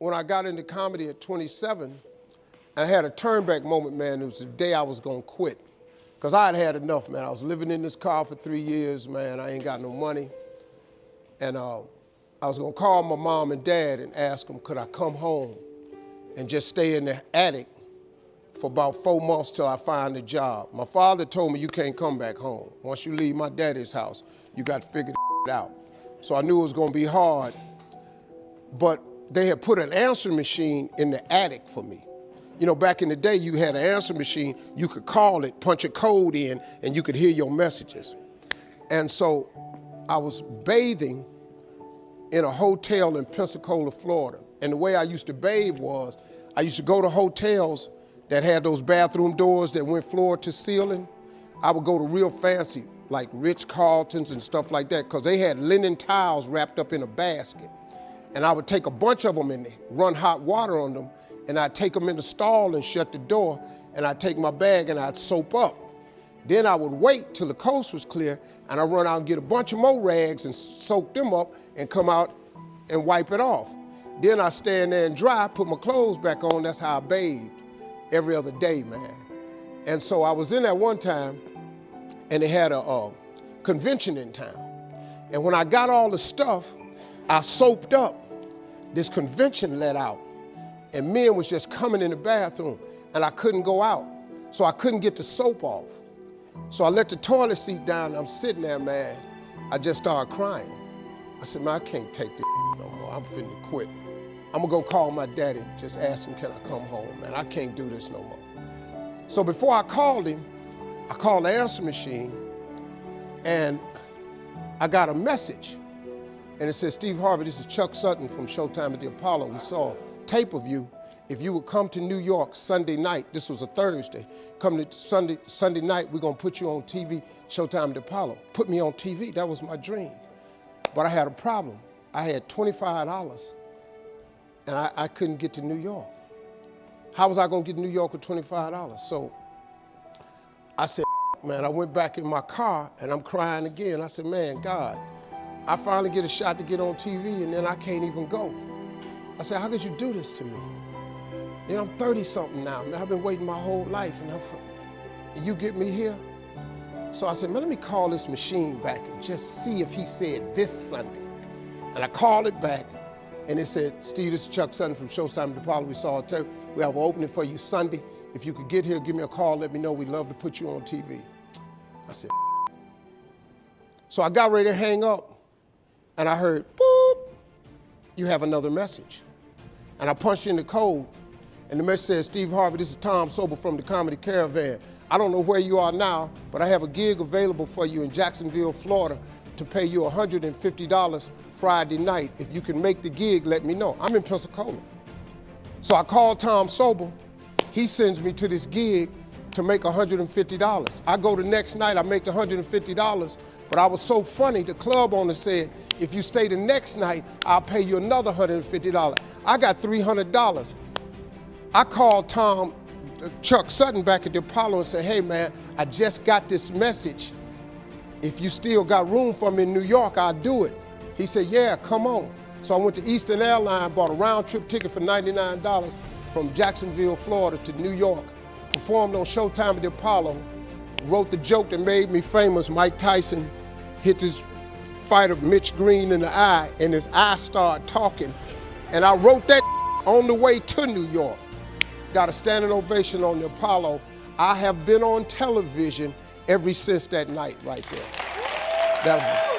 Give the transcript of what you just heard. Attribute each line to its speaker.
Speaker 1: when I got into comedy at 27, I had a turnback moment, man. It was the day I was gonna quit. Because I had had enough, man. I was living in this car for 3 years, man. I ain't got no money. And I was gonna call my mom and dad and ask them, could I come home and just stay in the attic for about 4 months till I find a job. My father told me, you can't come back home. Once you leave my daddy's house, you got to figure it out. So I knew it was gonna be hard, but they had put an answer machine in the attic for me. You know, back in the day, you had an answer machine, you could call it, punch a code in, and you could hear your messages. And so I was bathing in a hotel in Pensacola, Florida. And the way I used to bathe was, I used to go to hotels that had those bathroom doors that went floor to ceiling. I would go to real fancy, like Ritz-Carltons and stuff like that, because they had linen towels wrapped up in a basket. And I would take a bunch of them and run hot water on them, and I'd take them in the stall and shut the door, and I'd take my bag and I'd soap up. Then I would wait till the coast was clear, and I'd run out and get a bunch of more rags and soak them up and come out and wipe it off. Then I'd stand there and dry, put my clothes back on. That's how I bathed every other day, man. And so I was in there one time, and they had a convention in town. And when I got all the stuff, I soaped up. This convention let out, and men was just coming in the bathroom, and I couldn't go out. So I couldn't get the soap off. So I let the toilet seat down, and I'm sitting there, man. I just started crying. I said, man, I can't take this no more. I'm finna quit. I'm gonna go call my daddy, just ask him, can I come home, man? I can't do this no more. So before I called him, I called the answer machine, and I got a message. And it said, Steve Harvey, this is Chuck Sutton from Showtime at the Apollo. We saw a tape of you. If you would come to New York Sunday night, this was a Thursday, come to Sunday night, we're gonna put you on TV, Showtime at the Apollo. Put me on TV, that was my dream. But I had a problem. I had $25, and I couldn't get to New York. How was I gonna get to New York with $25? So I said, man, I went back in my car, and I'm crying again. I said, man, God, I finally get a shot to get on TV, and then I can't even go. I said, how could you do this to me? You know, I'm 30-something now, man. I've been waiting my whole life, and you get me here? So I said, man, let me call this machine back and just see if he said this Sunday. And I called it back, and it said, Steve, this is Chuck Sutton from Showtime at the Apollo. We saw a tape. We have an opening for you Sunday. If you could get here, give me a call, let me know. We'd love to put you on TV. I said, so I got ready to hang up, and I heard, boop, you have another message. And I punched in the code, and the message says, Steve Harvey, this is Tom Sobel from the Comedy Caravan. I don't know where you are now, but I have a gig available for you in Jacksonville, Florida, to pay you $150 Friday night. If you can make the gig, let me know. I'm in Pensacola. So I called Tom Sobel. He sends me to this gig to make $150. I go the next night, I make the $150, but I was so funny, the club owner said, if you stay the next night, I'll pay you another $150. I got $300. I called Chuck Sutton back at the Apollo and said, hey man, I just got this message. If you still got room for me in New York, I'll do it. He said, yeah, come on. So I went to Eastern Airlines, bought a round trip ticket for $99 from Jacksonville, Florida to New York, performed on Showtime at the Apollo, wrote the joke that made me famous. Mike Tyson hit his fighter Mitch Green in the eye, and his eye started talking. And I wrote that on the way to New York. Got a standing ovation on the Apollo. I have been on television ever since that night right there.